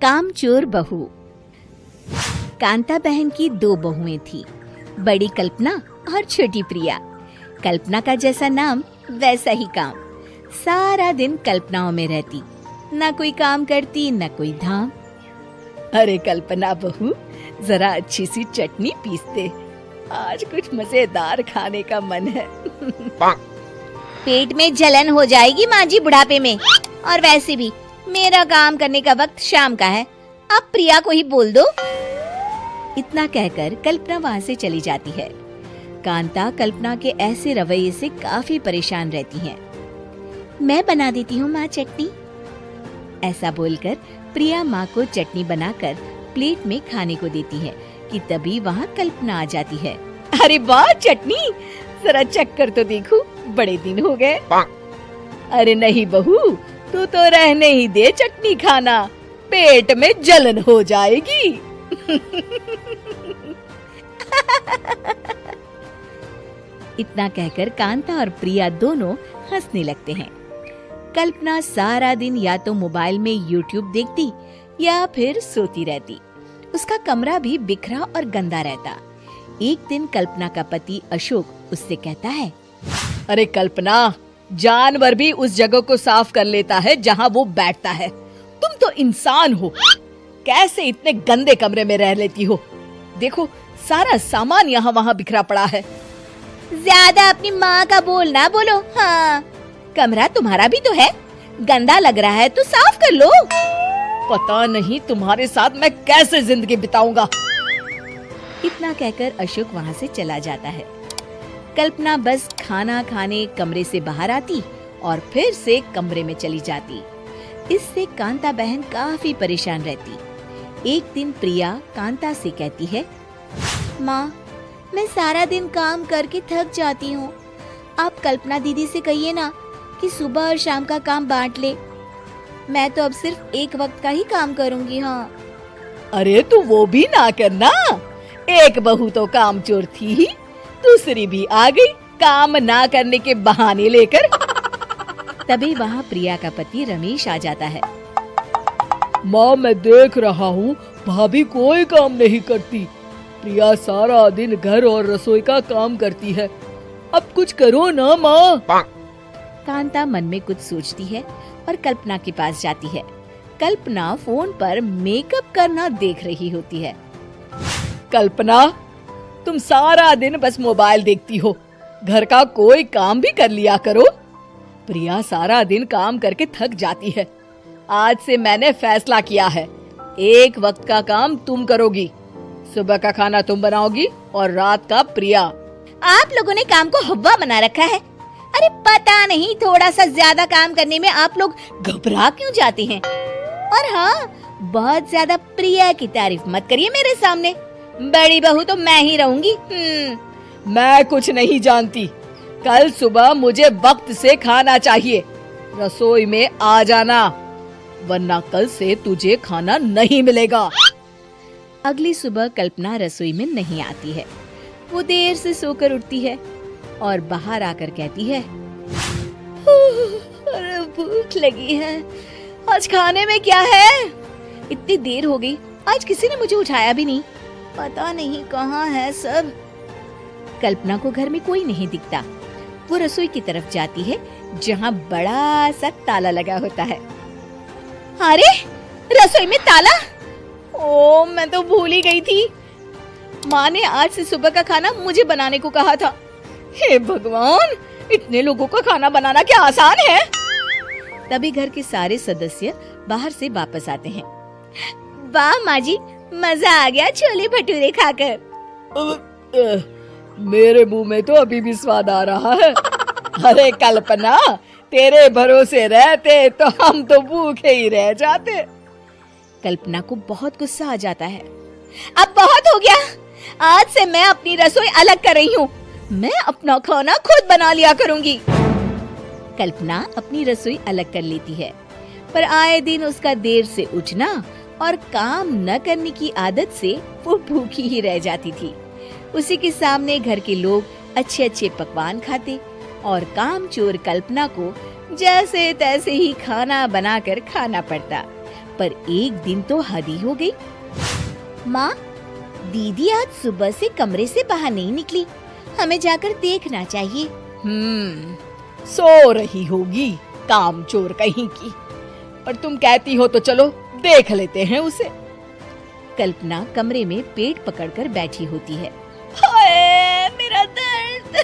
कामचोर बहू। कांता बहन की 2 बहुएं थी, बड़ी कल्पना और छोटी प्रिया। कल्पना का जैसा नाम वैसा ही काम। सारा दिन कल्पनाओं में रहती, ना कोई काम करती न कोई धाम। अरे कल्पना बहू, जरा अच्छी सी चटनी पीस दे, आज कुछ मजेदार खाने का मन है। पेट में जलन हो जाएगी माँ जी बुढ़ापे में, और वैसे भी मेरा काम करने का वक्त शाम का है, अब प्रिया को ही बोल दो। इतना कहकर कल्पना वहाँ से चली जाती है। कांता कल्पना के ऐसे रवैये से काफी परेशान रहती हैं। मैं बना देती हूँ माँ चटनी, ऐसा बोलकर प्रिया माँ को चटनी बनाकर प्लेट में खाने को देती है कि तभी वहाँ कल्पना आ जाती है। अरे वाह चटनी, जरा चख कर तो देखूं, बड़े दिन हो गए। अरे नहीं बहू, तू तो रहने ही दे चटनी खाना, पेट में जलन हो जाएगी। इतना कहकर कांता और प्रिया दोनों हंसने लगते हैं। कल्पना सारा दिन या तो मोबाइल में यूट्यूब देखती या फिर सोती रहती। उसका कमरा भी बिखरा और गंदा रहता। एक दिन कल्पना का पति अशोक उससे कहता है, अरे कल्पना, जानवर भी उस जगह को साफ कर लेता है जहाँ वो बैठता है, तुम तो इंसान हो, कैसे इतने गंदे कमरे में रह लेती हो? देखो सारा सामान यहाँ वहाँ बिखरा पड़ा है। ज्यादा अपनी माँ का बोल ना बोलो। हाँ, कमरा तुम्हारा भी तो है, गंदा लग रहा है तो साफ कर लो। पता नहीं तुम्हारे साथ मैं कैसे जिंदगी बिताऊंगा। इतना कहकर अशोक वहाँ से चला जाता है। कल्पना बस खाना खाने कमरे से बाहर आती और फिर से कमरे में चली जाती। इससे कांता बहन काफी परेशान रहती। एक दिन प्रिया कांता से कहती है, माँ, मैं सारा दिन काम करके थक जाती हूँ, आप कल्पना दीदी से कहिए ना कि सुबह और शाम का काम बांट ले। मैं तो अब सिर्फ एक वक्त का ही काम करूँगी। हाँ। अरे तू वो भी ना करना, एक बहू तो कामचोर थी ही, दूसरी भी आ गई काम ना करने के बहाने लेकर। तभी वहाँ प्रिया का पति रमेश आ जाता है। माँ, मैं देख रहा हूँ भाभी कोई काम नहीं करती, प्रिया सारा दिन घर और रसोई का काम करती है, अब कुछ करो ना माँ। कांता मन में कुछ सोचती है और कल्पना के पास जाती है। कल्पना फोन पर मेकअप करना देख रही होती है। कल्पना, तुम सारा दिन बस मोबाइल देखती हो, घर का कोई काम भी कर लिया करो। प्रिया सारा दिन काम करके थक जाती है। आज से मैंने फैसला किया है, एक वक्त का काम तुम करोगी, सुबह का खाना तुम बनाओगी और रात का प्रिया। आप लोगों ने काम को हव्वा बना रखा है। अरे पता नहीं थोड़ा सा ज्यादा काम करने में आप लोग घबरा क्यों जाते हैं। और हाँ, बहुत ज्यादा प्रिया की तारीफ मत करिए मेरे सामने, बड़ी बहू तो मैं ही रहूंगी। मैं कुछ नहीं जानती, कल सुबह मुझे वक्त से खाना चाहिए, रसोई में आ जाना, वरना कल से तुझे खाना नहीं मिलेगा। अगली सुबह कल्पना रसोई में नहीं आती है। वो देर से सोकर उठती है और बाहर आकर कहती है, अरे भूख लगी है, आज खाने में क्या है? इतनी देर हो गई, आज किसी ने मुझे उठाया भी नहीं, पता नहीं कहाँ है सब। कल्पना को घर में कोई नहीं दिखता। वो रसोई की तरफ जाती है जहाँ बड़ा सा ताला लगा होता है। अरे रसोई में ताला? ओ, मैं तो भूल ही गई थी। माँ ने आज से सुबह का खाना मुझे बनाने को कहा था। हे भगवान, इतने लोगों का खाना बनाना क्या आसान है? तभी घर के सारे सदस्य बाहर से वापस आते हैं। वाह माँ जी, मजा आ गया छोले भटूरे खाकर। मेरे मुंह में तो अभी भी स्वाद आ रहा है। अरे कल्पना, तेरे भरोसे रहते तो हम तो भूखे ही रह जाते। कल्पना को बहुत गुस्सा आ जाता है। अब बहुत हो गया, आज से मैं अपनी रसोई अलग कर रही हूँ, मैं अपना खाना खुद बना लिया करूँगी। कल्पना अपनी रसोई अलग कर लेती है, पर आए दिन उसका देर से उठना और काम न करने की आदत से वो भूखी ही रह जाती थी। उसी के सामने घर के लोग अच्छे अच्छे पकवान खाते और कामचोर कल्पना को जैसे तैसे ही खाना बनाकर खाना पड़ता। पर एक दिन तो हद ही हो गई। माँ, दीदी आज सुबह से कमरे से बाहर नहीं निकली, हमें जाकर देखना चाहिए। सो रही होगी कामचोर कहीं की, पर तुम कहती हो तो चलो देख लेते हैं उसे। कल्पना कमरे में पेट पकड़कर बैठी होती है। हाय मेरा दर्द,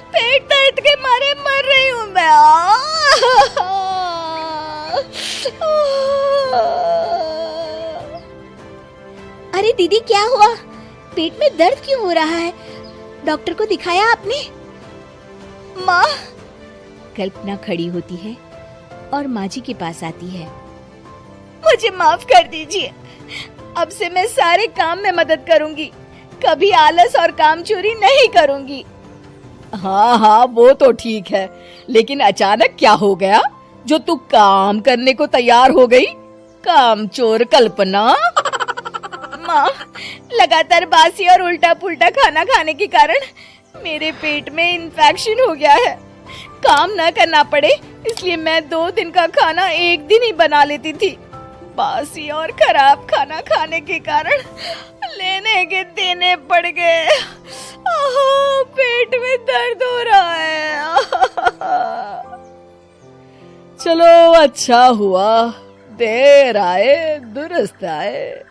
पेट दर्द के मारे मर रही हूँ मैं। अरे दीदी, क्या हुआ? पेट में दर्द क्यों हो रहा है? डॉक्टर को दिखाया आपने? माँ। कल्पना खड़ी होती है और माँ जी के पास आती है। मुझे माफ कर दीजिए, अब से मैं सारे काम में मदद करूंगी, कभी आलस और काम चोरी नहीं करूंगी। हाँ वो तो ठीक है, लेकिन अचानक क्या हो गया जो तू काम करने को तैयार हो गई? कामचोर कल्पना। माँ, लगातार बासी और उल्टा पुल्टा खाना खाने के कारण मेरे पेट में इन्फेक्शन हो गया है। काम न करना पड़े इसलिए मैं 2 दिन का खाना एक दिन ही बना लेती थी। बासी और खराब खाना खाने के कारण लेने के देने पड़ गए। पेट में दर्द हो रहा है। चलो अच्छा हुआ, देर आए दुरुस्त आए।